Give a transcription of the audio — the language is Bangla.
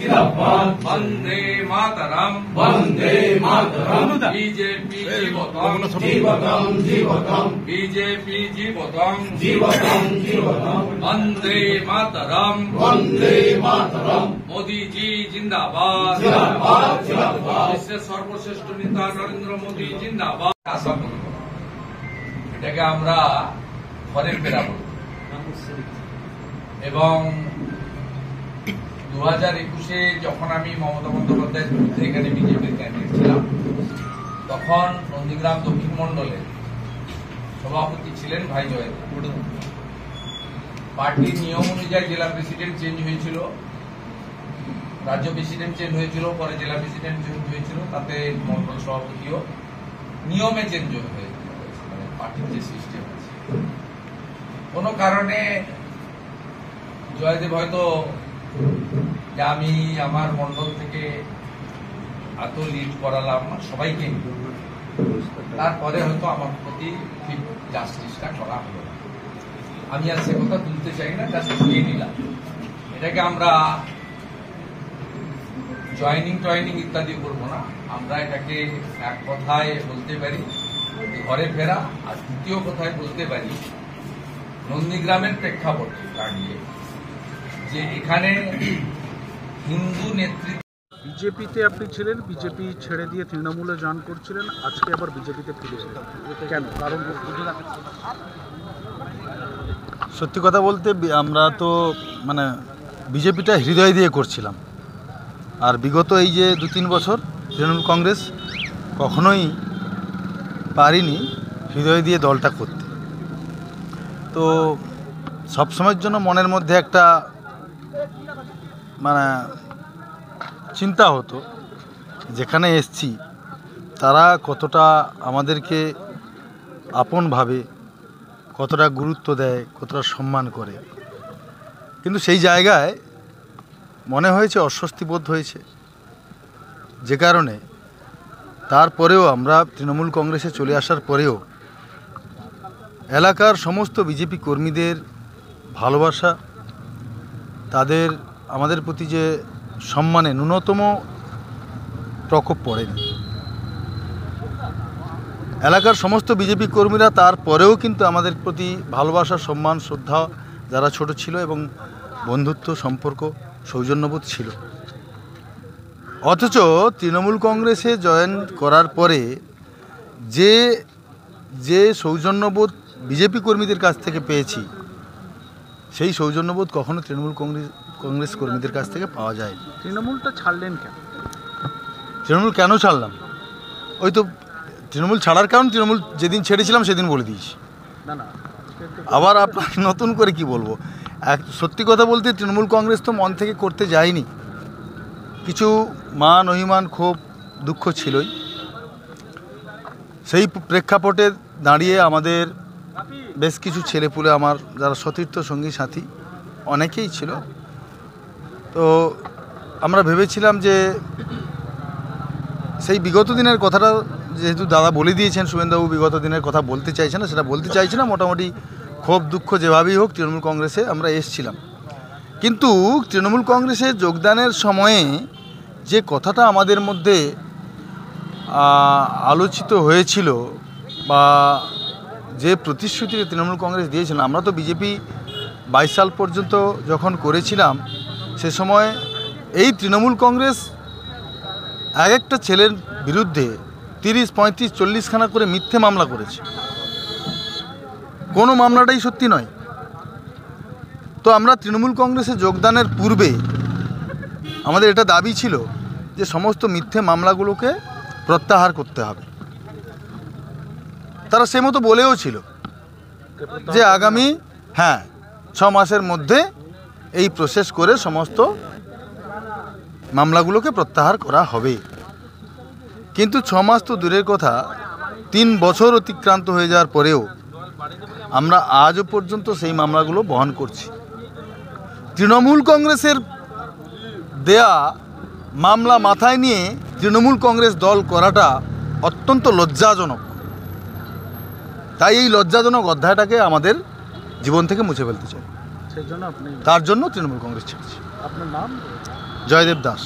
वंदे मातरम वंदे मातरम बीजेपी जीवतम जीवतम जीवतम बीजेपी जीवतम जीवतम जीवतम वंदे मातरम वंदे मातरम मोदी जी जिंदाबाद जिंदाबाद जिंदाबाद বিশ্বের সর্বশ্রেষ্ঠ নেতা নরেন্দ্র মোদী জিন্দাবাদ। আশা করি এটাকে আমরা ঘরের ফেরা বলব এবং 2021-এ যখন আমি মমতা বন্দ্যোপাধ্যায়ের বিরুদ্ধে এখানে বিজেপির ক্যান্ডিডেট ছিলাম তখন নন্দীগ্রাম দক্ষিণ মন্ডলের সভাপতি ছিলেন ভাই জয়েন্দ্র। পার্টির নিয়ম অনুযায়ী জেলা প্রেসিডেন্ট চেঞ্জ হয়েছিল, রাজ্য প্রেসিডেন্ট চেঞ্জ হয়েছিল, পরে জেলা প্রেসিডেন্ট চেঞ্জ হয়েছিল, তাতে মন্ডল সভাপতিও নিয়মে চেঞ্জ হয়েছিল। মানে পার্টির যে সিস্টেম আছে কোনো কারণে জয়দেব হয়তো যে আমি আমার মন্ডল থেকে এত লিড করালাম সবাইকে, তারপরে হয়তো আমার প্রতি ঠিক জাস্টিসটা করা হলো না। আমি আর সে কথা তুলতে চাই না, জাস্ট ধুয়ে নিলাম। এটাকে আমরা জয়নিং টয়নিং ইত্যাদি করবো না, আমরা এটাকে এক কথায় বলতে পারি ঘরে ফেরা। আর দ্বিতীয় কথায় বলতে পারি নন্দীগ্রামের প্রেক্ষাপটে দাঁড়িয়ে যে এখানে হিন্দু নেতৃত্ব। বিজেপিতে আপনি ছিলেন, বিজেপি ছেড়ে দিয়ে তৃণমূলে জয়েন করছিলেন, আজকে আবার বিজেপিতে ফিরে এলেন, কেন? কারণ সত্যি কথা বলতে আমরা তো মানে বিজেপিটা হৃদয় দিয়ে করছিলাম, আর বিগত এই যে 2-3 বছর তৃণমূল কংগ্রেস কখনোই পারিনি হৃদয় দিয়ে দলটা করতে। তো সবসময়ের জন্য মনের মধ্যে একটা মানে চিন্তা হতো যেখানে এসছি তারা কতটা আমাদেরকে আপন ভাবে, কতটা গুরুত্ব দেয়, কতটা সম্মান করে। কিন্তু সেই জায়গায় মনে হয়েছে অস্বস্তি বোধ হয়েছে, যে কারণে তারপরেও আমরা তৃণমূল কংগ্রেসে চলে আসার পরেও এলাকার সমস্ত বিজেপি কর্মীদের ভালোবাসা, তাদের আমাদের প্রতি যে সম্মানে ন্যূনতম প্রকোপ পড়েনি। এলাকার সমস্ত বিজেপি কর্মীরা তারপরেও কিন্তু আমাদের প্রতি ভালোবাসা, সম্মান, শ্রদ্ধা, যারা ছোট ছিল এবং বন্ধুত্ব সম্পর্ক, সৌজন্যবোধ ছিল। অথচ তৃণমূল কংগ্রেসে জয়েন করার পরে যে সৌজন্যবোধ বিজেপি কর্মীদের কাছ থেকে পেয়েছি, সেই সৌজন্যবোধ কখনো তৃণমূল কংগ্রেস কর্মীদের কাছ থেকে পাওয়া যায়। তৃণমূলটা ছাড়লেন কেন? তৃণমূল কেন ছাড়লাম? ওই তো তৃণমূল ছাড়ার কারণ তৃণমূল যেদিন ছেড়েছিলাম সেদিন বলে দিয়েছি। না আবার আপনাকে নতুন করে কি বলবো? সত্যি কথা বলতে তৃণমূল কংগ্রেস তো মন থেকে করতে যায়নি, কিছু মান অভিমান, ক্ষোভ, দুঃখ ছিলই। সেই প্রেক্ষাপটে দাঁড়িয়ে আমাদের বেশ কিছু ছেলেপুলে, আমার যারা সতীর্থ সঙ্গী সাথী অনেকেই ছিল, তো আমরা ভেবেছিলাম যে সেই বিগত দিনের কথাটা, যেহেতু দাদা বলে দিয়েছেন, শুভেন্দুবাবু বিগত দিনের কথা বলতে চাইছে না, সেটা বলতে চাইছে না। মোটামুটি ক্ষোভ দুঃখ যেভাবেই হোক তৃণমূল কংগ্রেসে আমরা এসেছিলাম। কিন্তু তৃণমূল কংগ্রেসে যোগদানের সময়ে যে কথাটা আমাদের মধ্যে আলোচিত হয়েছিল বা যে প্রতিশ্রুতি তৃণমূল কংগ্রেস দিয়েছিল, আমরা তো বিজেপি 22 সাল পর্যন্ত যখন করেছিলাম, সে সময় এই তৃণমূল কংগ্রেস এক একটা ছেলের বিরুদ্ধে 30, 35, 40 খানা করে মিথ্যে মামলা করেছে। কোনো মামলাটাই সত্যি নয়। তো আমরা তৃণমূল কংগ্রেসে যোগদানের পূর্বে আমাদের এটা দাবি ছিল যে সমস্ত মিথ্যে মামলাগুলোকে প্রত্যাহার করতে হবে। তারা সে মতো বলেও ছিল যে আগামী 6 মাসের মধ্যে এই প্রসেস করে সমস্ত মামলাগুলোকে প্রত্যাহার করা হবে। কিন্তু 6 মাস তো দূরের কথা, 3 বছর অতিক্রান্ত হয়ে যাওয়ার পরেও আমরা আজও পর্যন্ত সেই মামলাগুলো বহন করছি। তৃণমূল কংগ্রেসের দেয়া মামলা মাথায় নিয়ে তৃণমূল কংগ্রেস দল করাটা অত্যন্ত লজ্জাজনক। তাই এই লজ্জাজনক অধ্যায়টাকে আমাদের জীবন থেকে মুছে ফেলতে চাই। সেই জন্য আপনি, তার জন্য তৃণমূল কংগ্রেস ছেড়েছি। আপনার নাম? জয়দেব দাস।